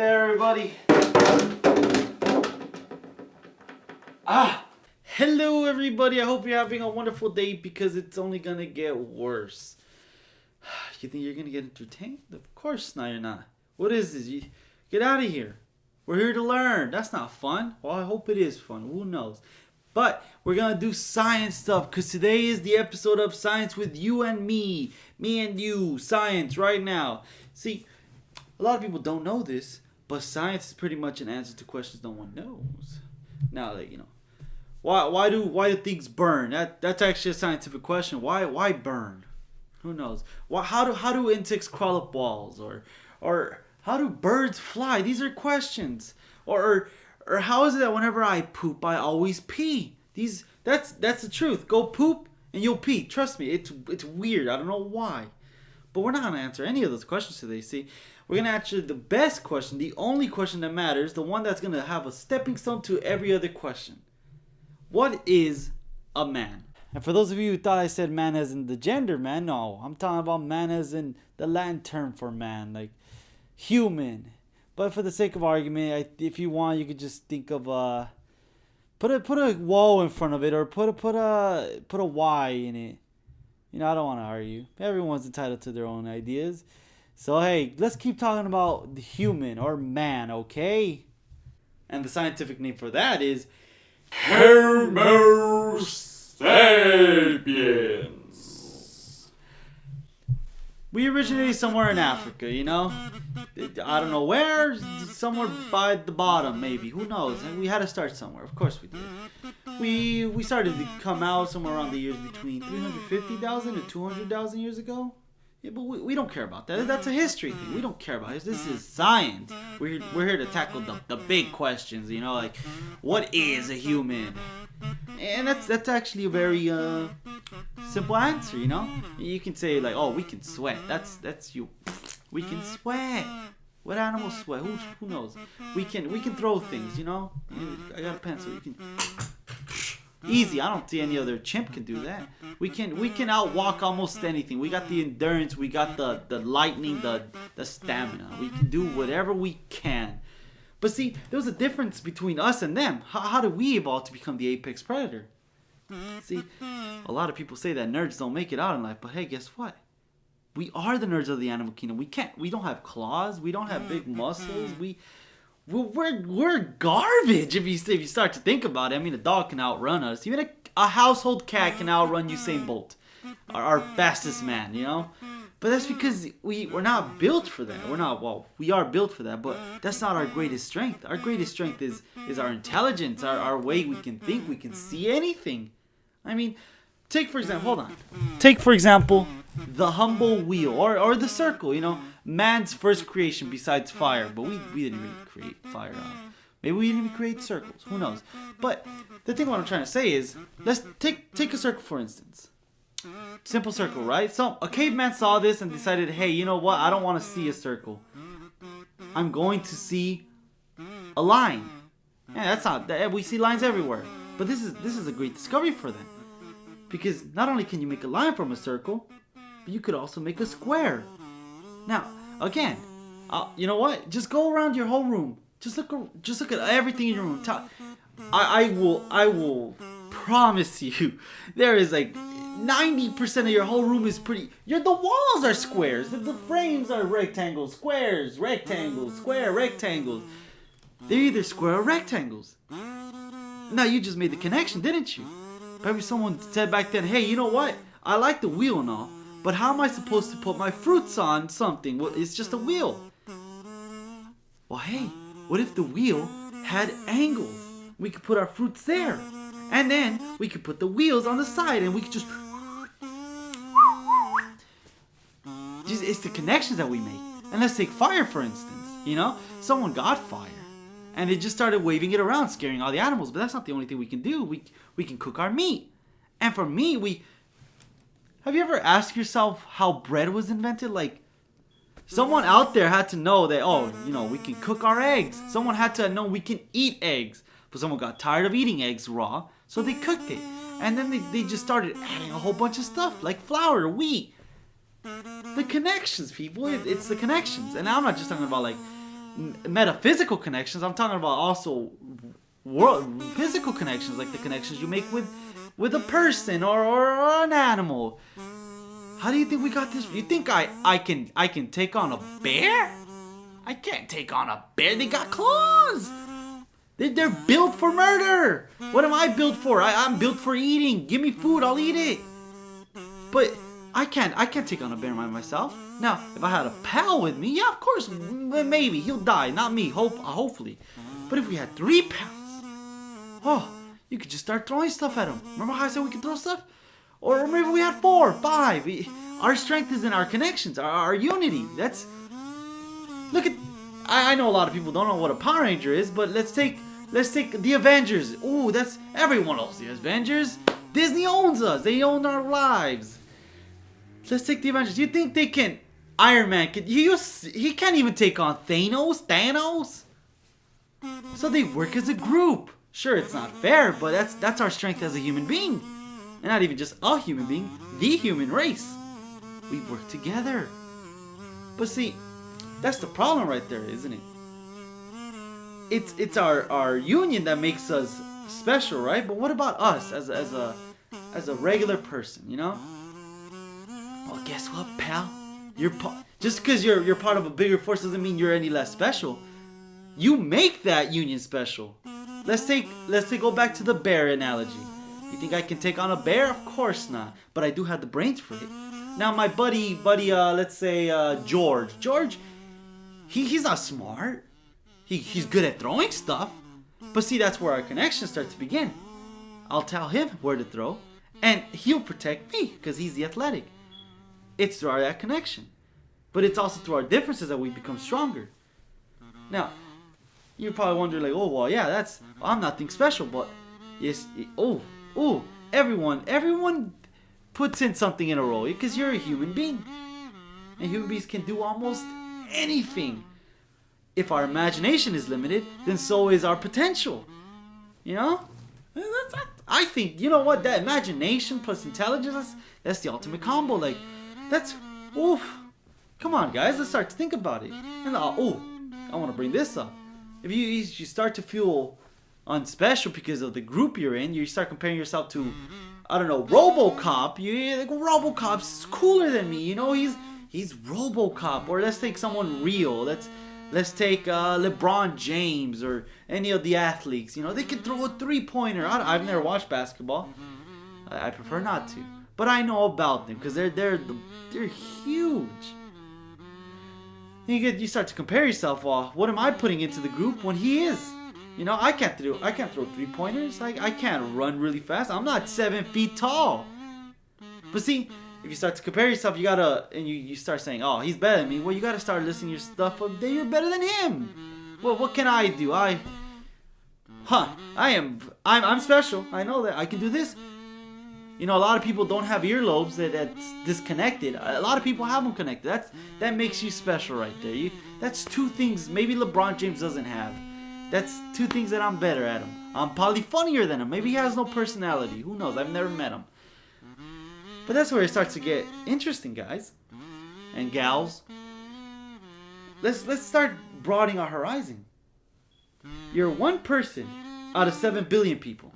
there, everybody. Hello, everybody. I hope you're having a wonderful day because it's only gonna get worse. You think you're gonna get entertained? Of course not. You're not. What is this? You get out of here. We're here to learn. That's not fun. Well, I hope it is fun. Who knows? But we're gonna do science stuff because today is the episode of Science with you and me. Me and you. Science right now. See, a lot of people don't know this, but science is pretty much an answer to questions no one knows. Now, why do things burn? That's actually a scientific question. Why burn? Who knows? How do insects crawl up walls? Or how do birds fly? These are questions. Or how is it that whenever I poop, I always pee? That's the truth. Go poop and you'll pee. Trust me, it's weird. I don't know why. But we're not going to answer any of those questions today. See, we're going to answer the best question, the only question that matters, the one that's going to have a stepping stone to every other question. What is a man? And for those of you who thought I said man as in the gender man, no. I'm talking about man as in the Latin term for man, like human. But for the sake of argument, if you want, you could just think of put a wall in front of it, or put a Y in it. You know, I don't want to argue. Everyone's entitled to their own ideas. So hey, let's keep talking about the human or man, okay? And the scientific name for that is Homo sapiens. We originated somewhere in Africa, you know? I don't know where, somewhere by the bottom maybe. Who knows? And we had to start somewhere. Of course we did. We started to come out somewhere around the years between 350,000 and 200,000 years ago. Yeah, but we don't care about that. That's a history thing. We don't care about it. This is science. We're here to tackle the big questions, you know, like what is a human? And that's actually a very simple answer, you know? You can say like, oh, we can sweat. That's you. We can sweat. What animals sweat? Who knows? We can throw things, you know? I got a pencil. You can easy. I don't see any other chimp can do that. We can outwalk almost anything. We got the endurance. We got the lightning, the stamina. We can do whatever we can. But see, there's a difference between us and them. How do we evolve to become the apex predator? See, a lot of people say that nerds don't make it out in life, but hey, guess what? We are the nerds of the animal kingdom. We don't have claws. We don't have big muscles. We're garbage if you start to think about it. I mean, a dog can outrun us. Even a household cat can outrun Usain Bolt, our fastest man, you know? But that's because we're not built for that. We are built for that, but that's not our greatest strength. Our greatest strength is our intelligence, our way we can think, we can see anything. I mean, take for example the humble wheel or the circle, you know, man's first creation besides fire. But we didn't really create fire. Maybe we didn't even create circles. Who knows? But the thing what I'm trying to say is, let's take a circle for instance. Simple circle, right? So a caveman saw this and decided, hey, you know what? I don't want to see a circle. I'm going to see a line. Yeah, that's not. We see lines everywhere. But this is a great discovery for them, because not only can you make a line from a circle, but you could also make a square. Now, again, you know what? Just go around your whole room. Just look at everything in your room. I will promise you, there is like 90% of your whole room is pretty. The walls are squares. The frames are rectangles, squares, rectangles, square, rectangles. They're either square or rectangles. Now you just made the connection, didn't you? Maybe someone said back then, hey, you know what? I like the wheel and all, but how am I supposed to put my fruits on something? Well, it's just a wheel. Well, hey, what if the wheel had angles? We could put our fruits there. And then we could put the wheels on the side and we could just it's the connections that we make. And let's take fire, for instance. You know, someone got fire and they just started waving it around, scaring all the animals. But that's not the only thing we can do. We can cook our meat. And for meat, have you ever asked yourself how bread was invented? Like, someone out there had to know that, oh, you know, we can cook our eggs. Someone had to know we can eat eggs. But someone got tired of eating eggs raw, so they cooked it. And then they just started adding a whole bunch of stuff, like flour, wheat. The connections, people. It's the connections. And I'm not just talking about, like, metaphysical connections. I'm talking about also world physical connections, like the connections you make with a person or an animal. How do you think we got this? You think I can take on a bear? I can't take on a bear. They got claws. They're built for murder. What am I built for? I'm built for eating. Give me food, I'll eat it. But I can't take on a bear by myself. Now, if I had a pal with me, yeah, of course, maybe he'll die, not me. Hopefully. But if we had 3 pals, oh, you could just start throwing stuff at him. Remember how I said we could throw stuff? Or maybe we had 4, 5. Our strength is in our connections, our unity. Look at. I know a lot of people don't know what a Power Ranger is, but let's take the Avengers. Ooh, that's everyone else. The Avengers. Disney owns us. They own our lives. Let's take the Avengers. You think they can? Iron Man can. He can't even take on Thanos. So they work as a group. Sure, it's not fair, but that's our strength as a human being, and not even just a human being. The human race. We work together. But see. That's the problem right there, isn't it? It's our union that makes us special, right? But what about us as a regular person, you know? Well, guess what, pal? Just because you're part of a bigger force doesn't mean you're any less special. You make that union special. Let's go back to the bear analogy. You think I can take on a bear? Of course not. But I do have the brains for it. Now my buddy, let's say George. He's not smart. He's good at throwing stuff. But see, that's where our connections start to begin. I'll tell him where to throw, and he'll protect me because he's the athletic. It's through that connection. But it's also through our differences that we become stronger. Now, you're probably wondering like, oh, well, yeah, I'm nothing special. But yes, everyone puts in something in a role because you're a human being. And human beings can do almost anything. If our imagination is limited, then so is our potential. You know? I think, you know what, that imagination plus intelligence, that's the ultimate combo. Like, oof. Come on, guys, let's start to think about it. And I want to bring this up. If you start to feel unspecial because of the group you're in, you start comparing yourself to, I don't know, RoboCop. You're like, RoboCop's cooler than me, you know, he's RoboCop. Or let's take someone real. Let's take LeBron James or any of the athletes. You know, they can throw a 3-pointer. I've never watched basketball. I prefer not to, but I know about them because they're huge. You start to compare yourself. Well, what am I putting into the group when he is? You know, I can't throw 3-pointers. I can't run really fast. I'm not 7 feet tall. But see, if you start to compare yourself, you start saying, oh, he's better than me. Well, you gotta start listing your stuff of that you're better than him. Well, what can I do? I'm special. I know that I can do this. You know, a lot of people don't have earlobes that's disconnected. A lot of people have them connected. That makes you special right there. That's 2 things maybe LeBron James doesn't have. That's 2 things that I'm better at him. I'm probably funnier than him. Maybe he has no personality. Who knows? I've never met him. But that's where it starts to get interesting, guys and gals. Let's start broadening our horizon. You're 1 person out of 7 billion people.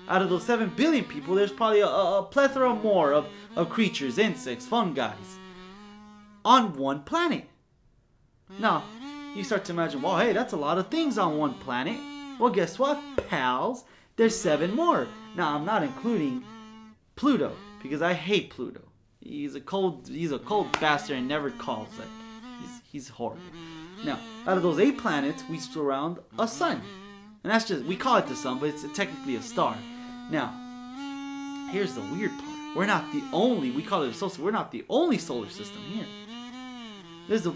Out of those 7 billion people, there's probably a plethora more of creatures, insects, fungi on 1 planet. Now, you start to imagine, well, hey, that's a lot of things on 1 planet. Well, guess what, pals? There's 7 more. Now, I'm not including Pluto, because I hate Pluto. He's a cold bastard and never calls it. He's horrible. Now, out of those 8 planets, we surround a sun. And that's just, we call it the sun, but it's technically a star. Now, here's the weird part. We're not the only, we call it a solar system, we're not the only solar system here. There's a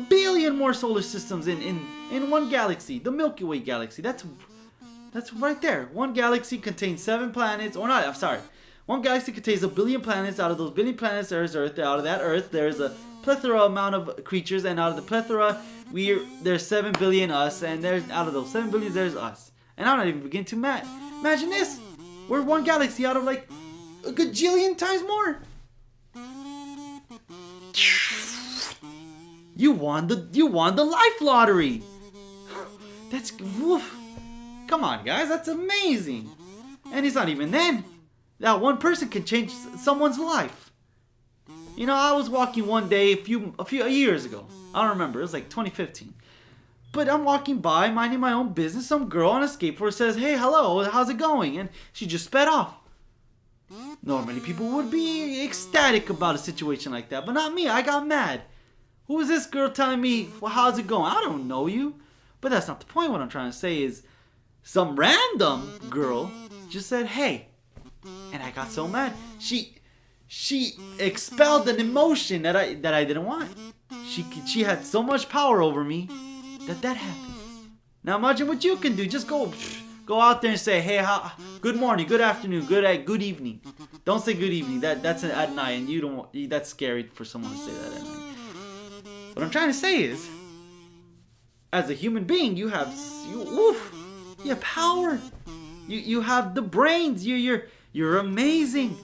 billion more solar systems in 1 galaxy, the Milky Way galaxy. That's right there. 1 galaxy contains 7 planets, or not, I'm sorry. 1 galaxy contains a billion planets. Out of those billion planets, there's Earth. Out of that Earth, there's a plethora amount of creatures, and out of the plethora, there's 7 billion us, and out of those 7 billion, there's us. And I'm not even beginning to imagine this. We're 1 galaxy out of like a gajillion times more. You won the life lottery. That's woof. Come on, guys, that's amazing. And it's not even then. That one person can change someone's life. You know, I was walking one day a few years ago. I don't remember. It was like 2015. But I'm walking by, minding my own business. Some girl on a skateboard says, "Hey, hello, how's it going?" And she just sped off. Normally, people would be ecstatic about a situation like that, but not me. I got mad. Who is this girl telling me, "Well, how's it going?" I don't know you. But that's not the point. What I'm trying to say is, some random girl just said, "Hey," and I got so mad. She expelled an emotion that I didn't want. She had so much power over me that happened. Now imagine what you can do. Just go out there and say, "Hey, good morning, good afternoon, good evening." Don't say good evening. That's at night, and you don't. That's scary for someone to say that at night. What I'm trying to say is, as a human being, you have power. You have the brains. You're amazing.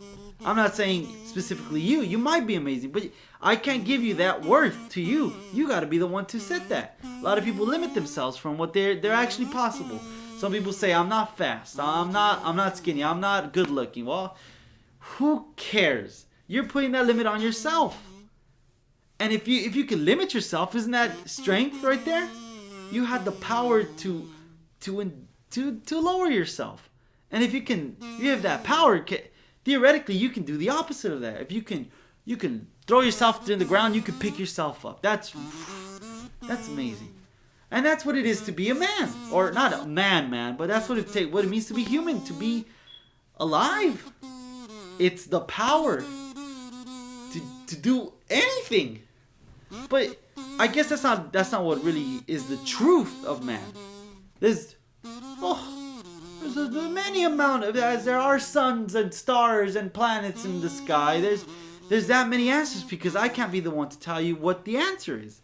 I'm not saying specifically you. You might be amazing, but I can't give you that worth to you. You got to be the one to set that. A lot of people limit themselves from what they're actually possible. Some people say, "I'm not fast. I'm not skinny. I'm not good looking." Well, who cares? You're putting that limit on yourself. And if you can limit yourself, isn't that strength right there? You had the power to lower yourself. And if you have that power, theoretically you can do the opposite of that. If you can throw yourself in the ground, you can pick yourself up. That's amazing. And that's what it is to be a man, or not a man, but that's what it means to be human, to be alive. It's the power to do anything. But I guess that's not what really is the truth of man. There's a many amount of, as there are suns and stars and planets in the sky. There's that many answers, because I can't be the one to tell you what the answer is.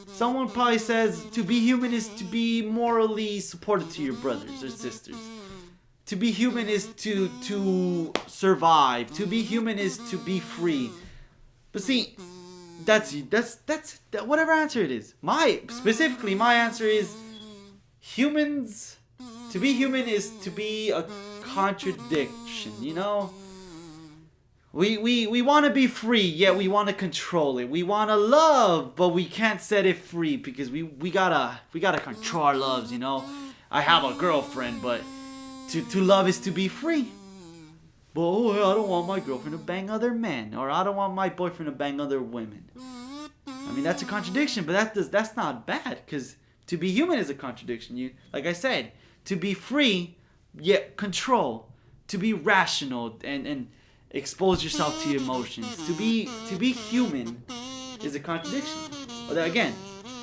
Someone probably says to be human is to be morally supportive to your brothers or sisters. To be human is to survive. To be human is to be free. But see, that's whatever answer it is. My answer is, humans, to be human is to be a contradiction, you know? We want to be free, yet we want to control it. We want to love, but we can't set it free, because we gotta control our loves, you know? I have a girlfriend, but to love is to be free. But I don't want my girlfriend to bang other men, or I don't want my boyfriend to bang other women. I mean, that's a contradiction, but that's not bad, because to be human is a contradiction. Like I said, to be free, yet control. To be rational and expose yourself to your emotions. To be human is a contradiction. But again,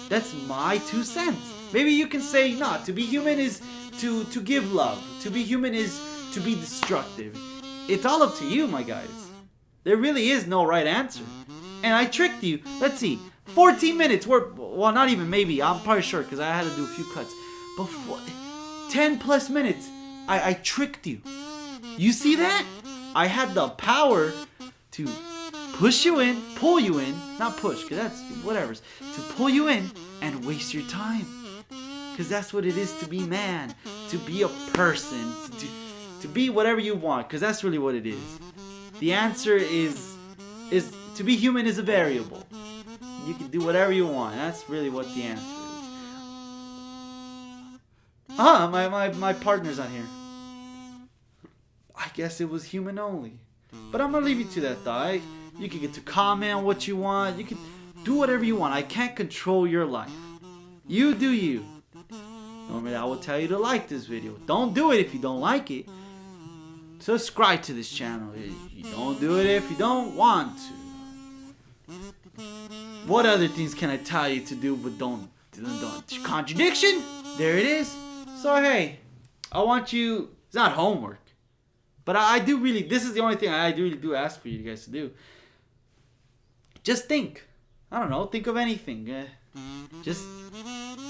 that's my 2 cents. Maybe you can say, no, to be human is to give love. To be human is to be destructive. It's all up to you, my guys. There really is no right answer. And I tricked you. Let's see. 14 minutes. Well, not even maybe. I'm probably sure, because I had to do a few cuts. But 10 plus minutes. I tricked you. You see that? I had the power to push you in, pull you in. Not push, because that's whatever. To pull you in and waste your time. Because that's what it is to be man. To be a person. To be whatever you want, because that's really what it is. The answer is to be human is a variable. You can do whatever you want. That's really what the answer is. My partner's on here. I guess it was human only. But I'm gonna leave you to that though. You can get to comment on what you want. You can do whatever you want. I can't control your life. You do you. Normally I will tell you to like this video. Don't do it if you don't like it. Subscribe to this channel. You don't do it if you don't want to. What other things can I tell you to do but don't? Contradiction? There it is. So hey, I want you, it's not homework, but I do really, this is the only thing I really do ask for you guys to do. Just think. I don't know, think of anything. Just,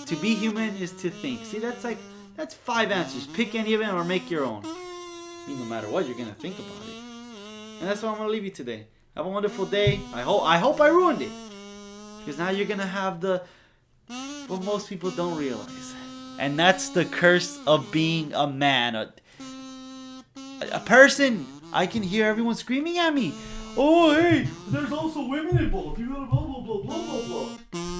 to be human is to think. See, that's 5 answers. Pick any of them or make your own. I mean, no matter what, you're gonna think about it. And that's what I'm gonna leave you today. Have a wonderful day. I hope I ruined it, because now you're gonna have what most people don't realize. And that's the curse of being a man. A person, I can hear everyone screaming at me. Oh, hey, there's also women involved. You gotta blah, blah, blah, blah, blah, blah.